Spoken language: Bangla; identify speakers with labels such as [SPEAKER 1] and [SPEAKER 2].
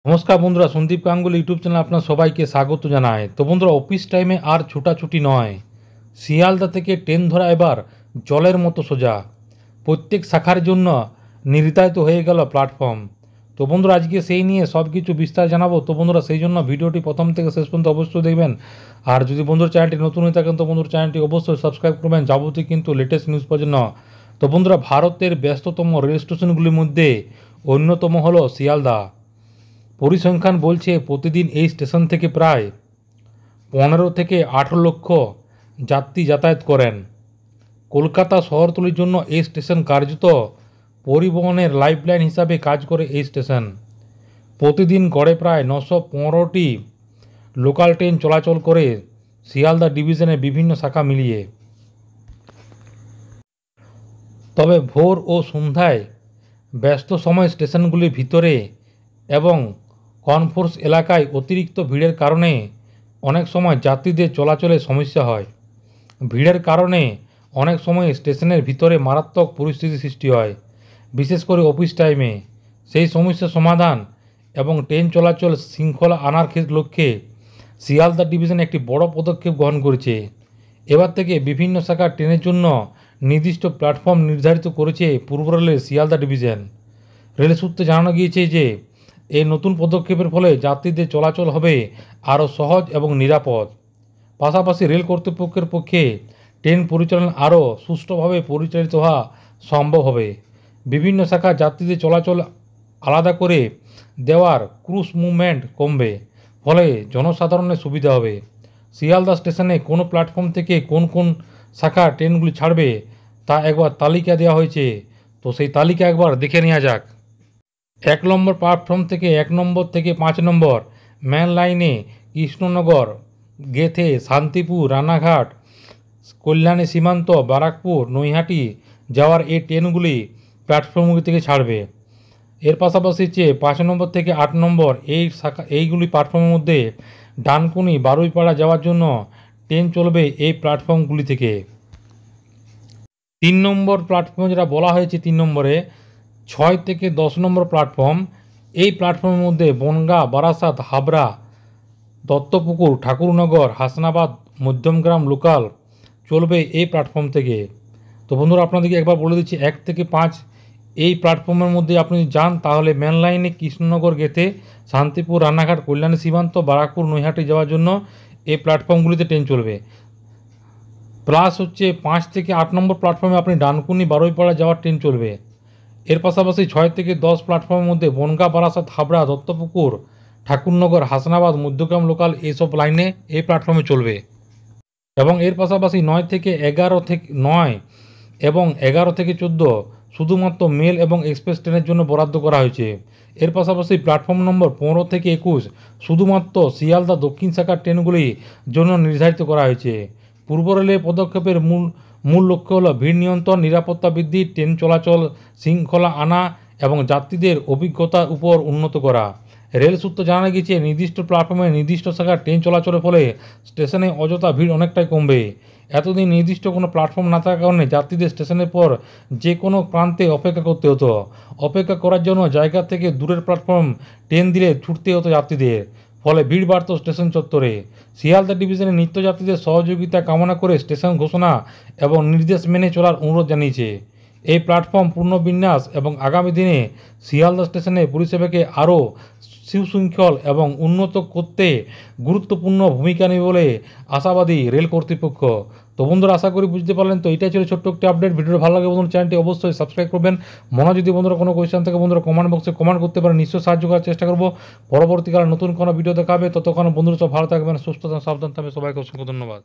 [SPEAKER 1] নমস্কার বন্ধুরা, সন্দীপ গাঙ্গুলি ইউটিউব চ্যানেলে আপনার সবাইকে স্বাগত জানায়। তো বন্ধুরা, অফিস টাইমে আর ছুটাছুটি নয়, শিয়ালদা থেকে ট্রেন ধরা এবার জলের মতো সোজা। প্রত্যেক শাখার জন্য নির্ধারিত হয়ে গেল প্ল্যাটফর্ম। তো বন্ধুরা, আজকে সেই নিয়ে সব কিছু বিস্তার জানাবো। তো বন্ধুরা, সেই জন্য ভিডিওটি প্রথম থেকে শেষ পর্যন্ত অবশ্যই দেখবেন। আর যদি বন্ধুর চ্যানেলটি নতুন হয়ে থাকেন তো বন্ধুর চ্যানেলটি অবশ্যই সাবস্ক্রাইব করবেন যাবতীয় কিন্তু লেটেস্ট নিউজ পাওয়ার জন্য। তো বন্ধুরা, ভারতের ব্যস্ততম রেল স্টেশনগুলির মধ্যে অন্যতম হলো শিয়ালদা। পরিসংখ্যান বলছে প্রতিদিন এই স্টেশন থেকে প্রায় 15 থেকে 18 লক্ষ যাত্রী যাতায়াত করেন। কলকাতা শহরতলির জন্য এই স্টেশন কার্যত পরিবহনের লাইফলাইন হিসাবে কাজ করে। এই স্টেশন প্রতিদিন গড়ে প্রায় 915টি লোকাল ট্রেন চলাচল করে শিয়ালদা ডিভিশনের বিভিন্ন শাখা মিলিয়ে। তবে ভোর ও সন্ধ্যায় ব্যস্ত সময় স্টেশনগুলির ভিতরে এবং কনফোর্স এলাকায় অতিরিক্ত ভিড়ের কারণে অনেক সময় যাত্রীদের চলাচলে সমস্যা হয়। ভিড়ের কারণে অনেক সময় স্টেশনের ভিতরে মারাত্মক পরিস্থিতি সৃষ্টি হয়, বিশেষ করে অফিস টাইমে। সেই সমস্যা সমাধান এবং ট্রেন চলাচল শৃঙ্খলা আনার লক্ষ্যে শিয়ালদা ডিভিশন একটি বড় পদক্ষেপ গ্রহণ করেছে। এবার থেকে বিভিন্ন শাখার ট্রেনের জন্য নির্দিষ্ট প্ল্যাটফর্ম নির্ধারিত করেছে পূর্ব রেলের শিয়ালদা ডিভিশন। রেল সূত্রে জানানো গিয়েছে যে এই নতুন পদক্ষেপের ফলে যাত্রীদের চলাচল হবে আরও সহজ এবং নিরাপদ। পাশাপাশি রেল কর্তৃপক্ষের পক্ষে ট্রেন পরিচালনা আরও সুষ্ঠুভাবে পরিচালিত হওয়া সম্ভব হবে। বিভিন্ন শাখা যাত্রীদের চলাচল আলাদা করে দেওয়ার ক্রুজ মুভমেন্ট কমবে, ফলে জনসাধারণের সুবিধা হবে। শিয়ালদা স্টেশনে কোন প্ল্যাটফর্ম থেকে কোন কোন শাখা ট্রেনগুলি ছাড়বে তা একবার তালিকা দেওয়া হয়েছে। তো সেই তালিকা একবার দেখে নেওয়া যাক। 1 নম্বর প্ল্যাটফর্ম থেকে 1 নম্বর থেকে 5 নম্বর মেন লাইনে কৃষ্ণনগর, গেথে, শান্তিপুর, রানাঘাট, কল্যাণী সীমান্ত, বারাকপুর, নৈহাটি যাওয়ার এই ট্রেনগুলি প্ল্যাটফর্মগুলি থেকে ছাড়বে। এর পাশাপাশি 5 নম্বর থেকে 8 নম্বর এইগুলি প্ল্যাটফর্মের মধ্যে ডানকুনি, বারুইপাড়া যাওয়ার জন্য ট্রেন চলবে এই প্ল্যাটফর্মগুলি থেকে। 3 নম্বর প্ল্যাটফর্ম যেটা বলা হয়েছে, 3 নম্বরে 6 থেকে 10 নম্বর প্ল্যাটফর্ম, এই প্ল্যাটফর্মের মধ্যে বনগাঁ, বারাসাত, হাবড়া, দত্তপুকুর, ঠাকুরনগর, হাসনাবাদ, মধ্যমগ্রাম লোকাল চলবে এই প্ল্যাটফর্ম থেকে। তো বন্ধুরা, আপনাদেরকে একবার বলে দিচ্ছি, 1 থেকে 5 এই প্ল্যাটফর্মের মধ্যে আপনি যান তাহলে মেন লাইনে কৃষ্ণনগর, গেতে, শান্তিপুর, রানাঘাট, কল্যাণী সীমান্ত, বারাকপুর, নৈহাটি যাওয়ার জন্য এই প্ল্যাটফর্মগুলিতে ট্রেন চলবে। প্লাস 5 থেকে 8 নম্বর প্ল্যাটফর্মে আপনি ডানকুনি, বারুইপাড়া যাওয়ার ট্রেন চলবে। এর পাশাপাশি 6 থেকে 10 প্ল্যাটফর্মের মধ্যে বনগাঁ, বারাসাত, হাবড়া, দত্তপুকুর, ঠাকুরনগর, হাসনাবাদ, মধ্যগ্রাম লোকাল এইসব লাইনে এই প্ল্যাটফর্মে চলবে। এবং এর পাশাপাশি 9 থেকে 11 এবং 11 থেকে 14 শুধুমাত্র মেল এবং এক্সপ্রেস ট্রেনের জন্য বরাদ্দ করা হয়েছে। এর পাশাপাশি প্ল্যাটফর্ম নম্বর 15 থেকে 21 শুধুমাত্র শিয়ালদা দক্ষিণ শাখার ট্রেনগুলির জন্য নির্ধারিত করা হয়েছে। পূর্ব রেলের পদক্ষেপের মূল লক্ষ্য হল ভিড় নিয়ন্ত্রণ, নিরাপত্তা বৃদ্ধি, ট্রেন চলাচল শৃঙ্খলা আনা এবং যাত্রীদের অভিজ্ঞতার উপর উন্নত করা। রেল সূত্রে জানা গিয়েছে, নির্দিষ্ট প্ল্যাটফর্মে নির্দিষ্ট শাখার ট্রেন চলাচলের ফলে স্টেশনে অযথা ভিড় অনেকটাই কমবে। এতদিন নির্দিষ্ট কোনো প্ল্যাটফর্ম না থাকার কারণে যাত্রীদের স্টেশনের পর যে কোনো প্রান্তে অপেক্ষা করতে হতো। অপেক্ষা করার জন্য জায়গা থেকে দূরের প্ল্যাটফর্ম ট্রেন দিলে ছুটতে হতো যাত্রীদের, ফলে ভিড় বাড়ত স্টেশন চত্বরে। শিয়ালদা ডিভিশনের নিত্যযাত্রীদের সহযোগিতা কামনা করে স্টেশন ঘোষণা এবং নির্দেশ মেনে চলার অনুরোধ জানিয়েছে। এই প্ল্যাটফর্ম পুনর্বিন্যাস এবং আগামী দিনে শিয়ালদা স্টেশনের পরিষেবাকে আরও সুশৃঙ্খল এবং উন্নত করতে গুরুত্বপূর্ণ ভূমিকা নেবে বলে আশাবাদী রেল কর্তৃপক্ষ। তো বন্ধুরা, আশা করি বুঝতে পারলেন। তো এটাই ছিল ছোট্ট একটি আপডেট। ভিডিওটা ভালো লাগে বন্ধুরা, চ্যানেলটি অবশ্যই সাবস্ক্রাইব করবেন। যদি বন্ধুরা কোনো কোয়েশ্চেন থাকে বন্ধুরা কমেন্ট বক্সে কমেন্ট করতে পারেন, নিশ্চয়ই সাহায্য করার চেষ্টা করবো। পরবর্তীকালে নতুন কোনো ভিডিও দেখাবে, ততক্ষণ বন্ধুরা সব ভালো থাকবেন, সুস্থ সাবধান থাকবেন। সবাইকে অসংখ্য ধন্যবাদ।